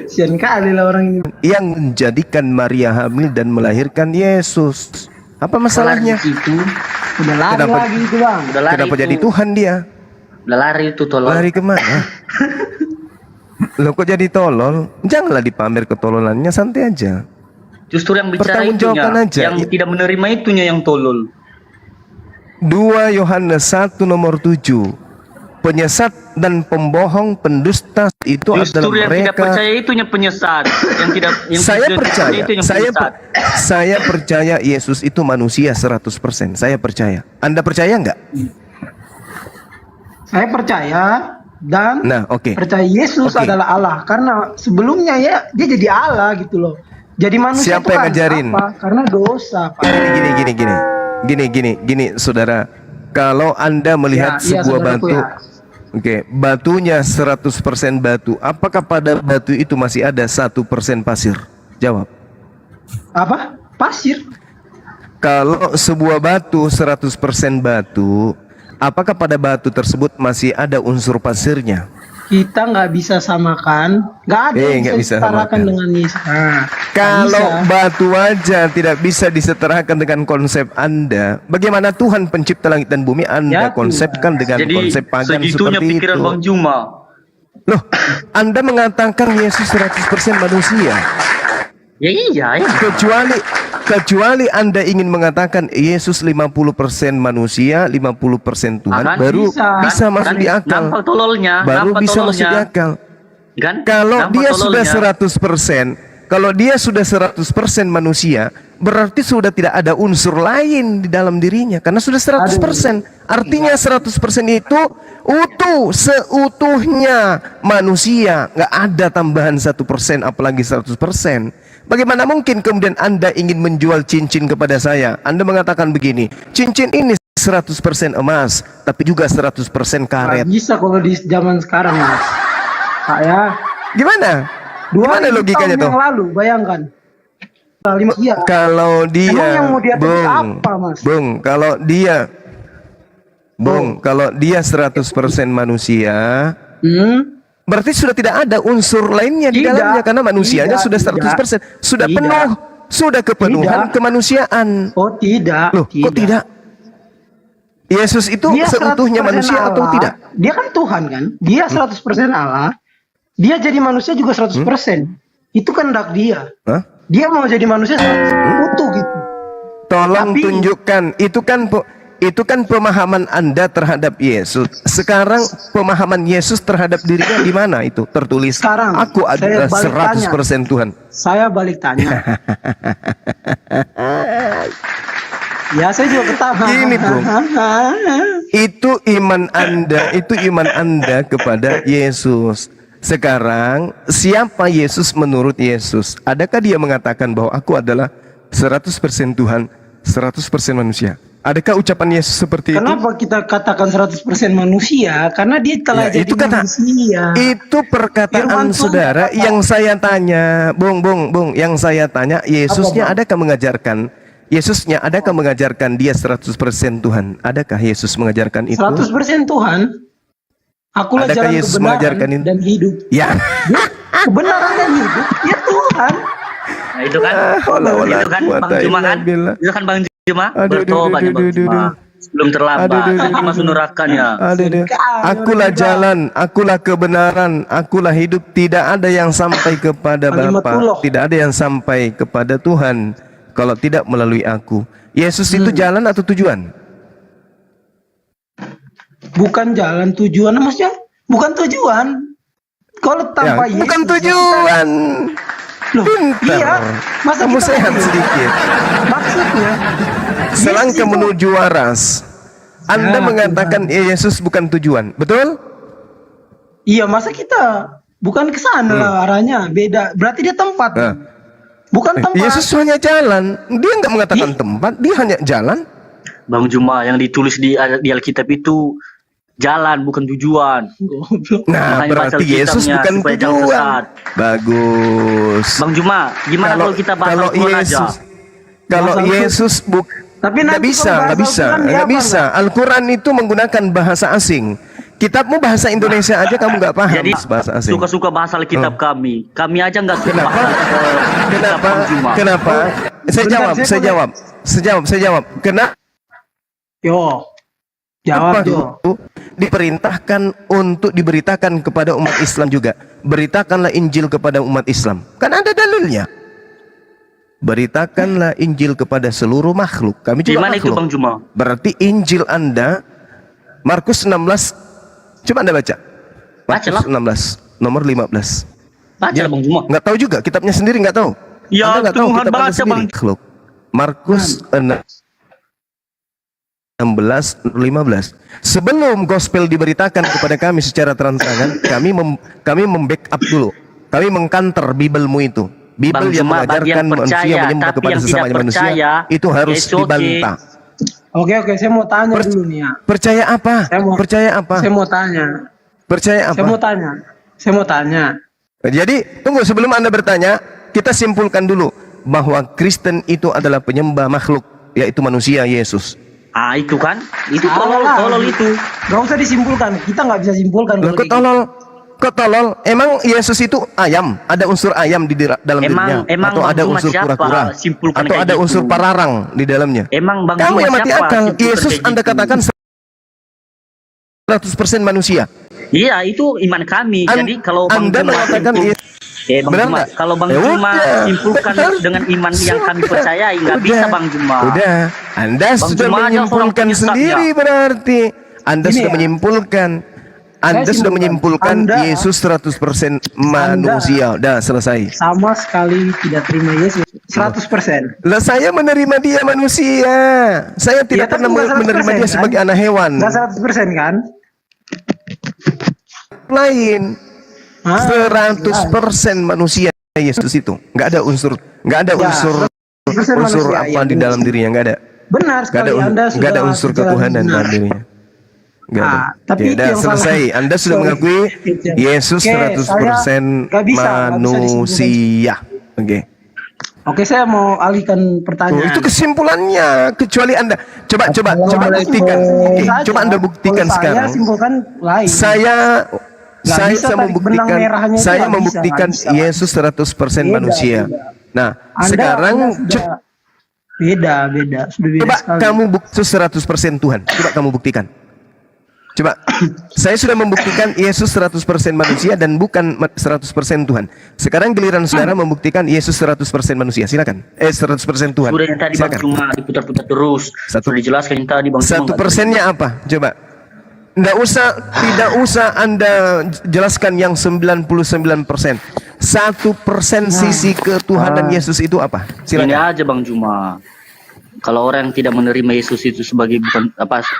Speaker 2: Sian kali lah orang ini.
Speaker 4: Yang menjadikan Maria hamil dan melahirkan Yesus. Apa masalahnya?
Speaker 7: Itu
Speaker 2: Udah lari
Speaker 4: Kenapa-
Speaker 2: lagi itu bang.
Speaker 7: udah lari.
Speaker 4: Kenapa
Speaker 7: itu.
Speaker 4: jadi Tuhan dia?
Speaker 7: Udah lari itu tolong.
Speaker 4: Lari kemana? Loh kok jadi tolol? Janganlah dipamer ketololannya, santai aja.
Speaker 7: Justru yang bicara itunya,
Speaker 4: Pertanggungjawabkan aja.
Speaker 7: yang tidak menerima itunya yang tolol.
Speaker 4: 2 Yohanes 1 nomor 7. penyesat dan pembohong, pendusta itu adalah
Speaker 7: Justru yang tidak
Speaker 4: mereka.
Speaker 7: percaya itunya penyesat. Yang tidak yang
Speaker 4: Saya
Speaker 7: tidak
Speaker 4: percaya,
Speaker 7: itu yang
Speaker 4: saya
Speaker 7: penyesat.
Speaker 4: saya percaya Yesus itu manusia 100%. Saya percaya. Anda percaya nggak?
Speaker 2: Saya percaya dan
Speaker 4: Nah, oke.
Speaker 2: percaya Yesus
Speaker 4: Oke.
Speaker 2: adalah Allah karena sebelumnya ya dia jadi Allah gitu loh. Jadi manusia
Speaker 4: Siapa
Speaker 2: itu
Speaker 4: yang
Speaker 2: kan
Speaker 4: ngajarin?
Speaker 2: apa? Karena dosa, Pak.
Speaker 4: Gini, saudara. Kalau Anda melihat
Speaker 2: Ya, iya,
Speaker 4: sebuah
Speaker 2: saudaraku,
Speaker 4: batu,
Speaker 2: ya.
Speaker 4: oke, batunya 100% batu. Apakah pada batu itu masih ada 1% pasir? Jawab.
Speaker 2: Apa? Pasir.
Speaker 4: Kalau sebuah batu 100% batu, apakah pada batu tersebut masih ada unsur pasirnya?
Speaker 2: Kita nggak bisa samakan, nggak ada yang
Speaker 4: nggak
Speaker 2: bisa
Speaker 4: bisa
Speaker 2: disetarakan
Speaker 4: samakan.
Speaker 2: dengan Yesus. Nah, nggak
Speaker 4: Kalau
Speaker 2: bisa.
Speaker 4: batu aja tidak bisa disetarakan dengan konsep Anda, bagaimana Tuhan pencipta langit dan bumi Anda
Speaker 2: Ya,
Speaker 4: konsepkan dengan
Speaker 7: Jadi
Speaker 4: konsep pagan
Speaker 7: segitunya
Speaker 4: seperti
Speaker 7: pikiran
Speaker 4: itu?
Speaker 7: Bang Juma.
Speaker 4: Loh, Anda mengatakan Yesus 100% manusia.
Speaker 7: Ya iya ya.
Speaker 4: Kecuali Anda ingin mengatakan Yesus 50% manusia, 50% Tuhan,
Speaker 7: Kan
Speaker 4: baru bisa masuk di akal.
Speaker 7: Nampak tololnya.
Speaker 4: Baru
Speaker 7: nampak
Speaker 4: bisa masuk di
Speaker 7: tololnya.
Speaker 4: akal.
Speaker 7: Kan?
Speaker 4: Kalau
Speaker 7: Nampak
Speaker 4: dia sudah
Speaker 7: tololnya.
Speaker 4: 100%, kalau dia sudah 100% manusia, berarti sudah tidak ada unsur lain di dalam dirinya karena sudah 100%. Artinya 100% itu utuh, seutuhnya manusia, nggak ada tambahan 1%, apalagi 100%. Bagaimana mungkin kemudian Anda ingin menjual cincin kepada saya? Anda mengatakan begini, cincin ini 100% emas, tapi juga 100% karet.
Speaker 2: Nggak bisa kalau di zaman sekarang, Mas. Saya
Speaker 4: Gimana? Gimana
Speaker 2: 2000
Speaker 4: logikanya
Speaker 2: tahun
Speaker 4: tuh?
Speaker 2: yang lalu, bayangkan. Iya.
Speaker 4: Kalau dia,
Speaker 2: Emang yang mau dia tulis apa, Mas?
Speaker 4: Kalau dia 100% manusia, berarti sudah tidak ada unsur lainnya di
Speaker 2: Tidak,
Speaker 4: dalamnya karena manusianya
Speaker 2: tidak,
Speaker 4: sudah 100%, sudah
Speaker 2: tidak.
Speaker 4: penuh, sudah kepenuhan
Speaker 2: Tidak.
Speaker 4: kemanusiaan.
Speaker 2: Oh tidak.
Speaker 4: Loh, kok tidak? Yesus itu
Speaker 2: Dia
Speaker 4: seutuhnya
Speaker 2: 100%
Speaker 4: manusia atau
Speaker 2: Allah.
Speaker 4: tidak?
Speaker 2: Dia kan Tuhan kan. Dia 100% Allah. Dia jadi manusia juga 100%. Itu kan kehendak dia.
Speaker 4: Hah?
Speaker 2: Dia mau jadi manusia 100% utuh gitu.
Speaker 4: Tolong
Speaker 2: Tapi-
Speaker 4: tunjukkan, itu kan pemahaman Anda terhadap Yesus. Sekarang pemahaman Yesus terhadap dirinya di mana itu tertulis?
Speaker 2: Sekarang,
Speaker 4: Aku
Speaker 2: saya
Speaker 4: adalah
Speaker 2: balik
Speaker 4: 100% Tuhan.
Speaker 2: Saya balik tanya. Ya saya juga ketawa.
Speaker 4: Gini, Bung. Itu iman Anda kepada Yesus. Sekarang siapa Yesus menurut Yesus? Adakah dia mengatakan bahwa aku adalah 100% Tuhan, 100% manusia? Adakah ucapan Yesus seperti
Speaker 2: Kenapa kita katakan 100% manusia? Karena dia telah
Speaker 4: Ya,
Speaker 2: jadi
Speaker 4: itu kata-
Speaker 2: manusia.
Speaker 4: itu? Perkataan
Speaker 2: Firman Tuhan
Speaker 4: saudara
Speaker 2: kata-
Speaker 4: yang saya tanya, Bung, yang saya tanya, Yesusnya
Speaker 2: Apa, Bang?
Speaker 4: adakah mengajarkan dia 100% Tuhan? Adakah Yesus mengajarkan itu?
Speaker 2: 100% Tuhan. Akulah
Speaker 4: Adakah
Speaker 2: jalan
Speaker 4: Yesus
Speaker 2: kebenaran
Speaker 4: mengajarkan ini?
Speaker 2: dan hidup.
Speaker 4: Ya.
Speaker 2: Dia kebenaran dan hidup. Dia Tuhan.
Speaker 7: Nah, itu kan. Itu kan Bang Juma kan. Itu kan Bang Juma. Bertobat ya Bang Juma. Belum terlambat. Nanti masuk nerakanya.
Speaker 4: Akulah jalan, akulah kebenaran, akulah hidup. Tidak ada yang sampai kepada Bapa,
Speaker 2: Kalimatullah.
Speaker 4: tidak ada yang sampai kepada Tuhan kalau tidak melalui aku. Yesus itu jalan atau tujuan?
Speaker 2: Bukan jalan tujuan, maksudnya bukan tujuan. Kalau tanpa Yesus,
Speaker 4: bukan tujuan.
Speaker 2: Loh,
Speaker 4: Pintar.
Speaker 2: iya. Masa
Speaker 4: Kamu
Speaker 2: kita
Speaker 4: sehat
Speaker 2: mau-
Speaker 4: sedikit.
Speaker 2: Maksudnya,
Speaker 4: Selangkah
Speaker 2: Yesus itu-
Speaker 4: menuju waras. Anda
Speaker 2: Ya,
Speaker 4: mengatakan Yesus bukan tujuan, betul?
Speaker 2: iya masa kita bukan ke sana lah arahnya, beda. Berarti dia tempat.
Speaker 4: Nah.
Speaker 2: Bukan tempat.
Speaker 4: Yesus hanya jalan. Dia nggak mengatakan tempat, dia hanya jalan.
Speaker 7: Bang Juma yang ditulis di Alkitab itu jalan bukan tujuan.
Speaker 2: Goblok.
Speaker 4: Nah,
Speaker 7: Makanya
Speaker 4: berarti
Speaker 7: baca
Speaker 4: Yesus
Speaker 7: Alkitabnya
Speaker 4: bukan
Speaker 7: supaya jangan
Speaker 4: tujuan.
Speaker 7: sesat.
Speaker 4: Bagus.
Speaker 7: Bang Juma, gimana kalau kita bahas
Speaker 4: kalau
Speaker 7: Al-Quran aja?
Speaker 4: Kalau
Speaker 2: Bahasa
Speaker 4: Yesus
Speaker 2: Tapi
Speaker 4: nggak
Speaker 2: nanti
Speaker 4: bisa,
Speaker 2: kalau
Speaker 4: nggak
Speaker 2: bahasa
Speaker 4: bisa,
Speaker 2: Al-Quran dia
Speaker 4: nggak
Speaker 2: apa,
Speaker 4: bisa. Al-Quran itu menggunakan bahasa asing. Kitabmu bahasa Indonesia aja kamu nggak paham
Speaker 7: Jadi
Speaker 4: bahasa asing.
Speaker 7: suka-suka bahasa Alkitab kami. Kami aja nggak suka
Speaker 4: Kenapa?
Speaker 7: bahasa kitab Bang Juma.
Speaker 4: Kenapa? Saya
Speaker 2: Bentar,
Speaker 4: jawab. Kenapa?
Speaker 2: Yo. Jawab, Jo.
Speaker 4: itu diperintahkan untuk diberitakan kepada umat Islam juga. Beritakanlah Injil kepada umat Islam. Kan ada dalilnya. Beritakanlah Injil kepada seluruh makhluk. Kami juga
Speaker 7: Gimana itu
Speaker 4: makhluk.
Speaker 7: Bang Juma?
Speaker 4: Berarti Injil Anda Markus 16 Coba Anda baca.
Speaker 7: Bacalah.
Speaker 4: Markus 16 nomor 15.
Speaker 7: Baca Bang Juma.
Speaker 4: Nggak tahu juga, kitabnya sendiri nggak tahu.
Speaker 7: Ya,
Speaker 4: Anda nggak tahu
Speaker 7: Tuhan,
Speaker 4: kitab Anda
Speaker 7: baca,
Speaker 4: sendiri.
Speaker 7: Bang.
Speaker 4: Markus 16:15. Sebelum gospel diberitakan kepada kami secara terang-terangan, kami membackup dulu. Kami mengkanter Bibelmu itu. Bibel
Speaker 7: Bang
Speaker 4: yang
Speaker 7: Juma,
Speaker 4: mengajarkan
Speaker 7: bagian
Speaker 4: manusia
Speaker 7: percaya,
Speaker 4: menyembah
Speaker 7: tapi
Speaker 4: kepada
Speaker 7: yang
Speaker 4: sesama
Speaker 7: tidak
Speaker 4: manusia
Speaker 7: percaya,
Speaker 4: itu harus
Speaker 7: it's okay.
Speaker 4: dibantah.
Speaker 2: Oke, saya mau tanya dulu nih ya.
Speaker 4: Percaya apa? Percaya apa?
Speaker 2: Saya mau tanya.
Speaker 4: Percaya apa?
Speaker 2: Saya mau tanya.
Speaker 4: Jadi tunggu, sebelum Anda bertanya, kita simpulkan dulu bahwa Kristen itu adalah penyembah makhluk, yaitu manusia Yesus.
Speaker 7: Ah, itu kan? Itu
Speaker 2: Salah.
Speaker 7: tolol itu.
Speaker 2: Gak usah disimpulkan. Kita nggak bisa simpulkan.
Speaker 4: Loh,
Speaker 2: kalau
Speaker 4: kok tolol? Emang Yesus itu ayam? Ada unsur ayam di dalam dirinya?
Speaker 7: Emang
Speaker 4: Atau
Speaker 7: Bang
Speaker 4: ada
Speaker 7: Juma
Speaker 4: unsur
Speaker 7: siapa
Speaker 4: kura-kura?
Speaker 7: simpulkan
Speaker 4: Atau
Speaker 7: kayak
Speaker 4: ada
Speaker 7: gitu?
Speaker 4: unsur pararang di dalamnya?
Speaker 7: Emang Bang
Speaker 4: Kamu
Speaker 7: Juma
Speaker 4: yang mati
Speaker 7: siapa
Speaker 4: akal.
Speaker 7: simpulkan
Speaker 4: Yesus
Speaker 7: kayak
Speaker 4: Anda
Speaker 7: gitu?
Speaker 4: katakan 100% manusia.
Speaker 7: Iya, itu iman kami. Jadi kalau Bang
Speaker 4: Anda
Speaker 7: Juma
Speaker 4: mengatakan
Speaker 7: Bang
Speaker 4: benar
Speaker 7: Juma,
Speaker 4: nggak?
Speaker 7: kalau Bang
Speaker 4: Ya
Speaker 7: Juma
Speaker 4: udah.
Speaker 7: simpulkan dengan iman yang kami percayai, nggak bisa Bang Juma.
Speaker 4: Udah, Anda
Speaker 7: Bang
Speaker 4: sudah
Speaker 7: Juma aja
Speaker 4: menyimpulkan
Speaker 7: seorang penyesat,
Speaker 4: sendiri
Speaker 7: ya.
Speaker 4: berarti. Anda
Speaker 2: Gini
Speaker 4: sudah
Speaker 2: ya.
Speaker 4: menyimpulkan. Anda
Speaker 2: Saya
Speaker 4: sudah
Speaker 2: simpulkan.
Speaker 4: menyimpulkan
Speaker 2: Anda-
Speaker 4: Yesus 100% manusia. Udah selesai.
Speaker 2: sama sekali tidak terima Yesus 100%.
Speaker 4: Lah saya menerima dia manusia. Saya tidak
Speaker 2: tapi
Speaker 4: pernah
Speaker 2: nggak
Speaker 4: menerima
Speaker 2: 100%
Speaker 4: dia
Speaker 2: kan?
Speaker 4: sebagai anak hewan.
Speaker 2: Nggak 100% kan?
Speaker 4: Lain.
Speaker 2: Ah,
Speaker 4: 100% manusia Yesus itu. Nggak ada unsur
Speaker 2: Ya, 100%
Speaker 4: unsur
Speaker 2: manusia,
Speaker 4: apa
Speaker 2: ya,
Speaker 4: di
Speaker 2: benar.
Speaker 4: dalam dirinya, nggak ada.
Speaker 2: Benar
Speaker 4: Nggak
Speaker 2: sekali.
Speaker 4: ada,
Speaker 2: Anda
Speaker 4: nggak ada
Speaker 2: sudah
Speaker 4: unsur
Speaker 2: berjalan
Speaker 4: ketuhanan
Speaker 2: benar.
Speaker 4: dalam dirinya. Nggak ada.
Speaker 2: Tapi
Speaker 4: Ya,
Speaker 2: itu
Speaker 4: udah
Speaker 2: yang
Speaker 4: selesai.
Speaker 2: salah.
Speaker 4: Anda sudah
Speaker 2: Sorry.
Speaker 4: mengakui
Speaker 2: Itu yang-
Speaker 4: Yesus
Speaker 2: Oke,
Speaker 4: 100%
Speaker 2: saya nggak bisa
Speaker 4: manusia. Oke.
Speaker 2: Oke, saya mau alihkan
Speaker 4: Oh,
Speaker 2: pertanyaan.
Speaker 4: itu kesimpulannya. Kecuali Anda coba buktikan. Oke,
Speaker 2: Saja.
Speaker 4: coba Anda buktikan
Speaker 2: Kalau
Speaker 4: sekarang.
Speaker 2: Saya simpulkan lain.
Speaker 4: Saya
Speaker 2: Nggak
Speaker 4: saya
Speaker 2: bisa
Speaker 4: bisa
Speaker 2: tarik benang
Speaker 4: membuktikan
Speaker 2: merahnya itu,
Speaker 4: saya
Speaker 2: nggak bisa,
Speaker 4: membuktikan
Speaker 2: nggak bisa.
Speaker 4: Yesus 100%
Speaker 2: Beda,
Speaker 4: manusia.
Speaker 2: beda.
Speaker 4: Nah,
Speaker 2: Anda
Speaker 4: sekarang
Speaker 2: sudah beda, sudah beda
Speaker 4: coba
Speaker 2: sekali.
Speaker 4: kamu Yesus 100% Tuhan. Coba kamu buktikan. Coba, saya sudah membuktikan Yesus 100% manusia dan bukan 100% Tuhan. Sekarang giliran saudara membuktikan Yesus 100% manusia. Silakan. 100% Tuhan.
Speaker 7: Sudah yang tadi Bang
Speaker 4: Silakan.
Speaker 7: Juma diputar-putar terus.
Speaker 4: Sudah
Speaker 7: dijelaskan yang tadi Bang Juma.
Speaker 4: 1%-nya apa? Coba. Tidak usah Anda jelaskan yang 99%. 1% sisi ketuhanan Yesus itu apa?
Speaker 7: Ini
Speaker 4: Silakan.
Speaker 7: aja Bang Juma. Kalau orang yang tidak menerima Yesus itu sebagai bukan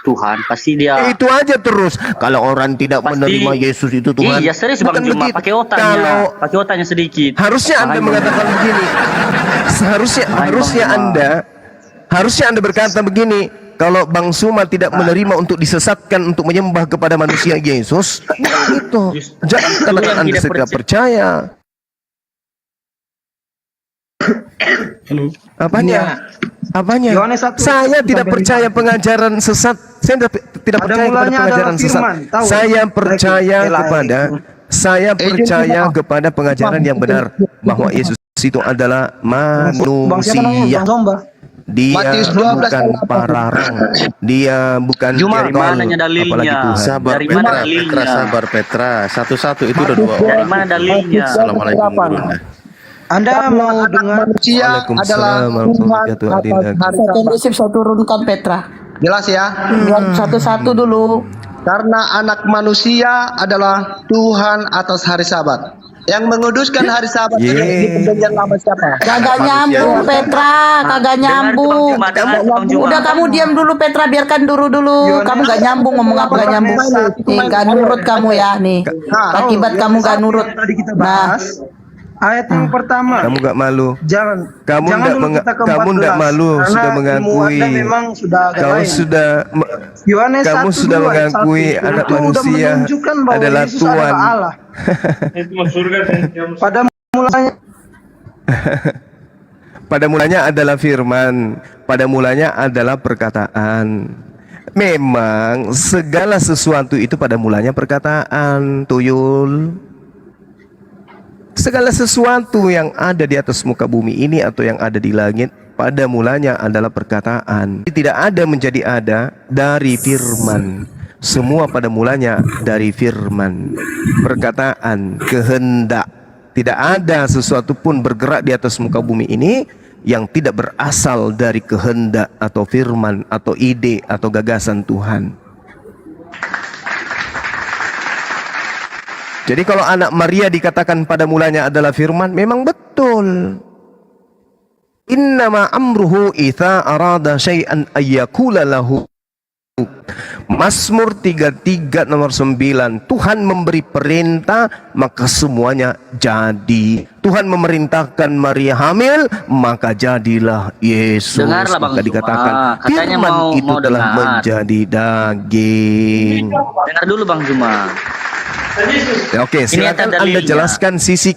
Speaker 7: Tuhan, pasti dia
Speaker 4: Itu aja terus. Kalau orang tidak
Speaker 7: pasti
Speaker 4: menerima Yesus itu Tuhan.
Speaker 7: Iya, serius Bang
Speaker 4: bukan
Speaker 7: Juma,
Speaker 4: begitu.
Speaker 7: pakai otaknya.
Speaker 4: Kalau
Speaker 7: Pakai otaknya sedikit.
Speaker 4: harusnya Anda
Speaker 7: Makanya,
Speaker 4: mengatakan begini. Harusnya Anda berkata begini. Kalau Bang Suma tidak menerima untuk disesatkan untuk menyembah kepada manusia Yesus, itu jangan katakan Anda tidak percaya. Apanya? Apanya?
Speaker 2: Yohanes 1,
Speaker 4: Saya tidak
Speaker 2: 1-5.
Speaker 4: percaya pengajaran sesat. Saya tidak
Speaker 2: Pada
Speaker 4: percaya kepada
Speaker 2: mulanya
Speaker 4: pengajaran
Speaker 2: adalah
Speaker 4: sesat.
Speaker 2: firman, tahu?
Speaker 4: Saya percaya
Speaker 2: Bela
Speaker 4: kepada
Speaker 2: itu.
Speaker 4: saya percaya kepada pengajaran yang benar bahwa Yesus itu adalah
Speaker 2: Bang siapa namanya?
Speaker 4: manusia.
Speaker 2: Bang Zomba.
Speaker 4: Dia
Speaker 9: Matius 12
Speaker 4: bukan pararang. Dia bukan
Speaker 9: Juma,
Speaker 7: dari mananya dalilnya?
Speaker 4: apalagi Tuhan.
Speaker 9: Sabar
Speaker 7: Dari mana
Speaker 9: Petra,
Speaker 7: dalilnya?
Speaker 9: Petra, sabar Petra. Satu-satu itu udah dua
Speaker 7: Dari
Speaker 9: orang.
Speaker 7: mana dalilnya?
Speaker 9: Assalamualaikum Gurunda.
Speaker 2: Anda mau dengar
Speaker 9: Manusia adalah
Speaker 4: Waalaikumsalam warahmatullahi wabarakatuh.
Speaker 1: Kondusif saya turunkan Petra.
Speaker 9: jelas ya.
Speaker 1: Lihat satu-satu dulu.
Speaker 9: Karena anak manusia adalah Tuhan atas hari Sabat. Yang menguduskan hari Sabat
Speaker 4: Yeay.
Speaker 9: di perjanjian lama siapa?
Speaker 1: Kagak nyambung Petra, kagak nyambung. Udah kamu diam dulu Petra, biarkan dulu. Kamu gak nyambung, ngomong apa gak nyambung. Nih gak nurut kamu ya nih. Akibat kamu gak nurut.
Speaker 2: Tadi kita
Speaker 1: Nah,
Speaker 2: bahas ayat yang pertama.
Speaker 4: Kamu gak malu?
Speaker 2: Jangan
Speaker 4: Kamu
Speaker 2: jangan
Speaker 4: nggak
Speaker 2: dulu
Speaker 4: menga-
Speaker 2: kita ke
Speaker 4: kamu
Speaker 2: 14,
Speaker 4: nggak malu
Speaker 2: karena
Speaker 4: sudah
Speaker 2: ilmu
Speaker 4: mengakui.
Speaker 2: Anda memang sudah agak
Speaker 4: Kamu
Speaker 2: lain.
Speaker 4: sudah
Speaker 2: Yohanes
Speaker 4: kamu
Speaker 2: 1,
Speaker 4: sudah
Speaker 2: 2,
Speaker 4: mengakui
Speaker 2: 1.
Speaker 4: anak
Speaker 2: Itu udah
Speaker 4: manusia
Speaker 2: menunjukkan bahwa
Speaker 4: adalah
Speaker 2: Yesus
Speaker 4: Tuhan.
Speaker 2: adalah Allah.
Speaker 8: Itu masuk surga dan
Speaker 2: Pada mulanya
Speaker 4: Pada mulanya adalah firman, pada mulanya adalah perkataan. Memang segala sesuatu itu pada mulanya perkataan, tuyul. Segala sesuatu yang ada di atas muka bumi ini atau yang ada di langit pada mulanya adalah perkataan. Tidak ada menjadi ada dari firman. Semua pada mulanya dari firman. Perkataan, kehendak. Tidak ada sesuatu pun bergerak di atas muka bumi ini yang tidak berasal dari kehendak atau firman atau ide atau gagasan Tuhan. Jadi kalau anak Maria dikatakan pada mulanya adalah firman, memang betul. Innama amruhu idza arada syai'an ayyakula lahu. Mazmur 33 nomor 9. Tuhan memberi perintah maka semuanya jadi. Tuhan memerintahkan Maria hamil maka jadilah Yesus.
Speaker 7: Dengarlah, Bang
Speaker 4: Maka
Speaker 7: Zuma.
Speaker 4: dikatakan
Speaker 7: Katanya
Speaker 4: firman
Speaker 7: mau
Speaker 4: itu telah
Speaker 7: dengar.
Speaker 4: menjadi daging.
Speaker 7: Dengar dulu Bang Zuma.
Speaker 4: Ya, oke, silakan
Speaker 7: ada
Speaker 4: Anda
Speaker 7: dalilnya.
Speaker 4: jelaskan sisi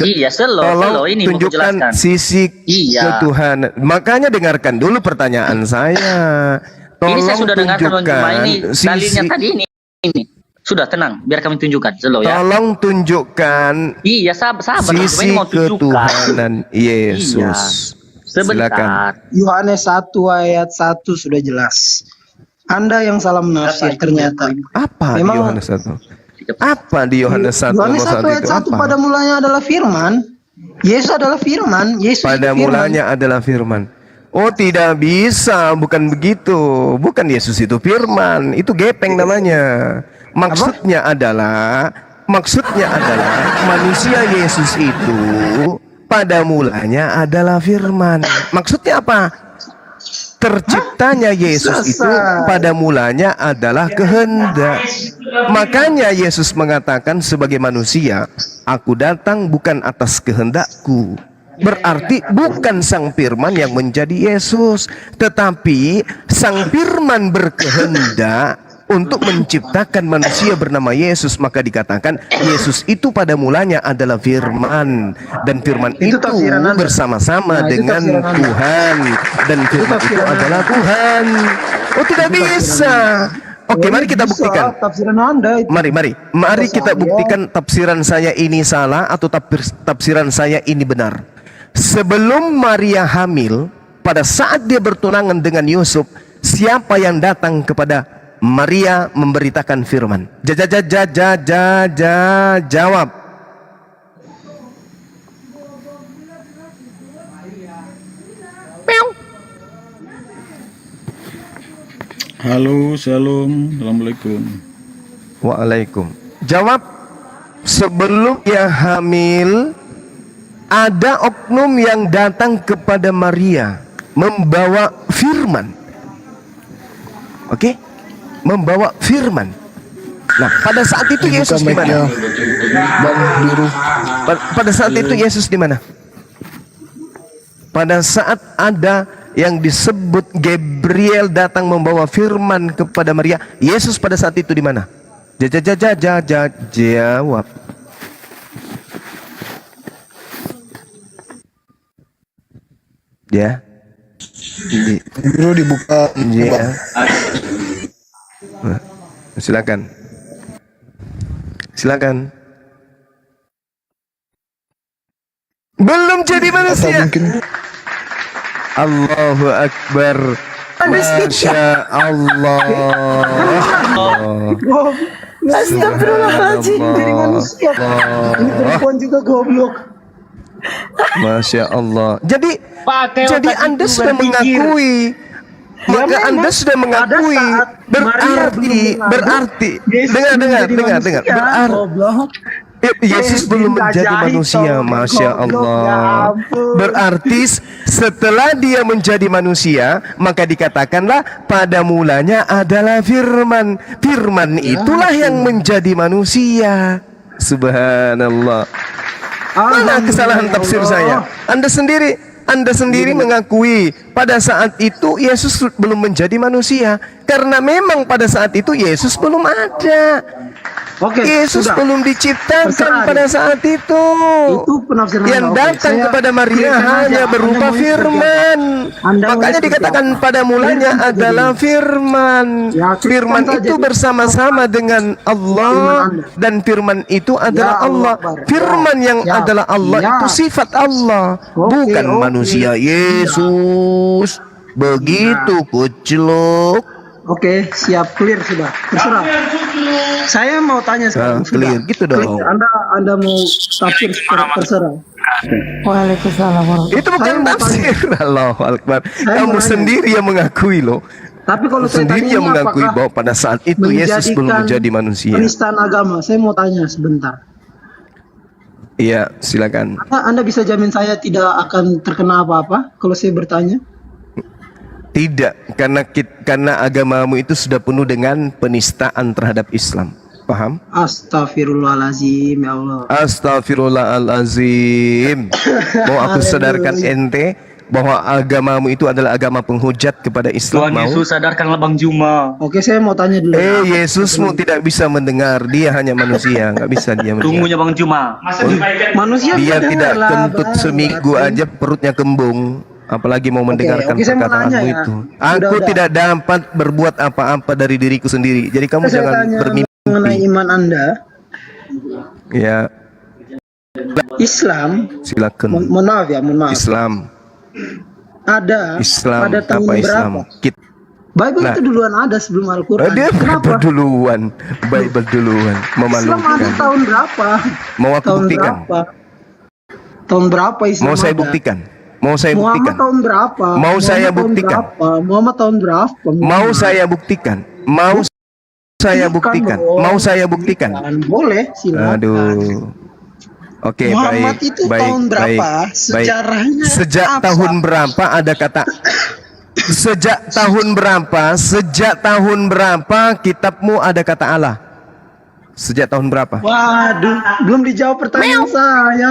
Speaker 7: Iya, selo ini mau
Speaker 4: tunjukkan
Speaker 7: jelaskan.
Speaker 4: sisi
Speaker 7: Iya.
Speaker 4: ketuhanan. Makanya dengarkan dulu pertanyaan saya.
Speaker 7: Ini saya
Speaker 4: Tolong
Speaker 7: sudah dengarkan Bang Zuma, ini dalilnya
Speaker 4: sisi,
Speaker 7: tadi ini. Sudah tenang, biar kami tunjukkan selo ya.
Speaker 4: tolong tunjukkan
Speaker 7: Iya, sabar Bang Zuma,
Speaker 4: sisi
Speaker 7: ini mau tunjukkan.
Speaker 4: ketuhanan Yesus. Silakan.
Speaker 7: Sebentar.
Speaker 2: Yohanes 1 ayat 1 sudah jelas. Anda yang salah menafsir ternyata.
Speaker 4: Apa di
Speaker 2: Memang-
Speaker 4: Yohanes 1? Apa di Yohanes 1
Speaker 2: Yohanes
Speaker 4: nomor
Speaker 2: 1 ayat 1
Speaker 4: itu?
Speaker 2: pada
Speaker 4: Apa?
Speaker 2: mulanya adalah firman. Yesus adalah firman. Yesus
Speaker 4: Pada
Speaker 2: itu firman.
Speaker 4: mulanya adalah firman. Oh, tidak bisa, bukan begitu. Bukan Yesus itu firman, itu gepeng namanya. Maksudnya adalah manusia Yesus itu pada mulanya adalah firman. Maksudnya apa? Terciptanya Yesus itu pada mulanya adalah kehendak. Makanya Yesus mengatakan sebagai manusia, aku datang bukan atas kehendakku. Berarti bukan sang firman yang menjadi Yesus, tetapi sang firman berkehendak untuk menciptakan manusia bernama Yesus. Maka dikatakan Yesus itu pada mulanya adalah firman, dan firman itu
Speaker 2: tafsiran Anda.
Speaker 4: bersama-sama
Speaker 2: Nah, itu
Speaker 4: dengan
Speaker 2: tafsiran Anda.
Speaker 4: Tuhan, dan firman itu
Speaker 2: tafsiran Anda.
Speaker 4: adalah Tuhan. Oh, tidak bisa. Oke, mari kita
Speaker 2: Bisa,
Speaker 4: buktikan.
Speaker 2: Tafsiran Anda itu.
Speaker 4: Mari kita buktikan tafsiran saya ini salah atau tafsiran saya ini benar. Sebelum Maria hamil, pada saat dia bertunangan dengan Yusuf, siapa yang datang kepada Maria memberitakan firman? Jawab.
Speaker 8: Halo, shalom, assalamualaikum.
Speaker 4: Waalaikum. Jawab. Sebelum dia hamil, ada oknum yang datang kepada Maria membawa firman. Oke? Membawa firman. Nah, pada saat itu Yesus di mana?
Speaker 3: Bang biru.
Speaker 4: Pada saat itu Yesus di mana? Pada saat ada yang disebut Gabriel datang membawa firman kepada Maria, Yesus pada saat itu di mana? Jawab. Ya.
Speaker 3: Biru dibuka.
Speaker 4: Ya. Silakan. Belum jadi
Speaker 3: Atau
Speaker 4: manusia.
Speaker 3: mungkin
Speaker 4: Allahu Akbar. Masya Allah.
Speaker 2: Astagfirullahaladzim. Dari manusia. Ini perempuan juga goblok.
Speaker 4: Masya Allah. Jadi
Speaker 2: Pakai
Speaker 4: jadi
Speaker 2: otak
Speaker 4: Anda
Speaker 2: itu
Speaker 4: sudah
Speaker 2: berpikir.
Speaker 4: mengakui. Maka
Speaker 2: memang
Speaker 4: Anda sudah mengakui.
Speaker 2: pada saat Maria belum
Speaker 4: Berarti.
Speaker 2: Yesus
Speaker 4: Dengar.
Speaker 2: menjadi manusia,
Speaker 4: Berarti.
Speaker 2: goblok.
Speaker 4: Yesus belum menjadi
Speaker 2: Jahit,
Speaker 4: manusia,
Speaker 2: goblok,
Speaker 4: Masya
Speaker 2: ya
Speaker 4: Allah.
Speaker 2: ampun.
Speaker 4: Berarti setelah dia menjadi manusia, maka dikatakanlah pada mulanya adalah firman. Firman itulah yang menjadi manusia. Subhanallah. Mana kesalahan tafsir saya? Anda sendiri mengakui pada saat itu Yesus belum menjadi manusia, karena memang pada saat itu Yesus belum ada.
Speaker 2: Oke,
Speaker 4: Yesus
Speaker 2: sudah.
Speaker 4: belum diciptakan
Speaker 2: Terserah,
Speaker 4: pada saat itu.
Speaker 2: Itu penafsiran
Speaker 4: Yang
Speaker 2: Anda. Oke,
Speaker 4: datang
Speaker 2: saya
Speaker 4: kepada Maria
Speaker 2: clearkan aja.
Speaker 4: hanya
Speaker 2: Anda
Speaker 4: berupa
Speaker 2: mau seperti
Speaker 4: firman.
Speaker 2: apa? Anda mau
Speaker 4: Makanya
Speaker 2: seperti
Speaker 4: dikatakan
Speaker 2: apa?
Speaker 4: pada mulanya
Speaker 2: Clearkan
Speaker 4: adalah
Speaker 2: saja.
Speaker 4: firman.
Speaker 2: Ya, clearkan
Speaker 4: Firman
Speaker 2: saja.
Speaker 4: itu bersama-sama dengan Allah,
Speaker 2: Firman Anda.
Speaker 4: dan firman itu adalah
Speaker 2: Ya
Speaker 4: Allah.
Speaker 2: Allah.
Speaker 4: Firman yang
Speaker 2: Ya.
Speaker 4: adalah Allah
Speaker 2: Ya.
Speaker 4: itu sifat Allah,
Speaker 2: Oke,
Speaker 4: bukan
Speaker 2: oke.
Speaker 4: manusia Yesus. Begitu kucluk.
Speaker 2: Oke, siap, clear sudah. Terserah. Saya mau tanya sekarang.
Speaker 4: Clear,
Speaker 2: sudah.
Speaker 4: gitu dong.
Speaker 2: Clear. Anda mau tafsir terserah.
Speaker 1: Waalaikumsalam warahmatullahi
Speaker 4: Itu bukan
Speaker 2: Saya mau
Speaker 4: tafsir. Allahu Akbar.
Speaker 2: Saya
Speaker 4: Kamu
Speaker 2: mau tanya.
Speaker 4: sendiri yang mengakui loh.
Speaker 2: Tapi kalau saya
Speaker 4: sendiri
Speaker 2: tanya
Speaker 4: yang
Speaker 2: ini
Speaker 4: mengakui
Speaker 2: apakah
Speaker 4: bahwa pada saat itu Yesus belum
Speaker 2: menjadikan
Speaker 4: menjadi manusia.
Speaker 2: penistaan agama? Saya mau tanya sebentar.
Speaker 4: Iya, silakan.
Speaker 2: Anda bisa jamin saya tidak akan terkena apa-apa kalau saya bertanya?
Speaker 4: Tidak, karena agamamu itu sudah penuh dengan penistaan terhadap Islam. Paham?
Speaker 2: Astagfirullahalazim, ya Allah.
Speaker 4: Astagfirullahalazim. Mau aku sadarkan ente bahwa agamamu itu adalah agama penghujat kepada Islam.
Speaker 7: Tuhan
Speaker 4: Mau?
Speaker 7: Yesus sadarkanlah Bang Juma.
Speaker 2: Oke, saya mau tanya dulu.
Speaker 4: Yesusmu tidak bisa mendengar, dia hanya manusia, nggak bisa dia mendengar.
Speaker 7: Tunggunya Bang Juma.
Speaker 2: Manusia
Speaker 4: Dia
Speaker 2: bisa
Speaker 4: tidak
Speaker 2: dengar lah,
Speaker 4: kentut
Speaker 2: Bang.
Speaker 4: seminggu aja perutnya kembung, apalagi mau mendengarkan
Speaker 2: oke, saya mau
Speaker 4: perkataanmu
Speaker 2: nanya ya.
Speaker 4: itu. Aku
Speaker 2: Udah.
Speaker 4: tidak dapat berbuat apa-apa dari diriku sendiri. Jadi kamu
Speaker 2: Saya
Speaker 4: jangan
Speaker 2: tanya
Speaker 4: bermimpi.
Speaker 2: mengenai iman Anda.
Speaker 4: Ya,
Speaker 2: Islam,
Speaker 4: silakan.
Speaker 2: mohon maaf ya, mohon maaf.
Speaker 4: Islam,
Speaker 2: Ada
Speaker 4: Islam,
Speaker 2: pada tahun
Speaker 4: apa
Speaker 2: berapa?
Speaker 4: Islam?
Speaker 2: Bible
Speaker 4: Nah.
Speaker 2: itu duluan ada sebelum Al-Quran.
Speaker 4: Dia
Speaker 2: Kenapa?
Speaker 4: duluan, Bible duluan,
Speaker 2: Islam ada
Speaker 4: memalukan.
Speaker 2: tahun berapa?
Speaker 4: Mau aku
Speaker 2: Tahun
Speaker 4: buktikan?
Speaker 2: berapa? Tahun berapa Islam
Speaker 4: Mau saya
Speaker 2: ada?
Speaker 4: buktikan? Mau saya
Speaker 2: Muhammad
Speaker 4: buktikan?
Speaker 2: tahun berapa?
Speaker 4: Mau saya
Speaker 2: Muhammad tahun
Speaker 4: buktikan?
Speaker 2: berapa? Muhammad tahun berapa?
Speaker 4: Mau saya buktikan? Mau saya
Speaker 2: Bukan
Speaker 4: buktikan?
Speaker 2: dong.
Speaker 4: Mau saya buktikan?
Speaker 2: Boleh, silakan.
Speaker 4: Aduh. Oke,
Speaker 2: Muhammad
Speaker 4: baik,
Speaker 2: itu
Speaker 4: baik,
Speaker 2: tahun berapa?
Speaker 4: baik,
Speaker 2: Sejarahnya
Speaker 4: baik. Sejak
Speaker 2: apa?
Speaker 4: tahun berapa ada kata? Sejak tahun berapa? Sejak tahun berapa kitabmu ada kata Allah? Sejak tahun berapa?
Speaker 2: Waduh, belum dijawab pertanyaan saya.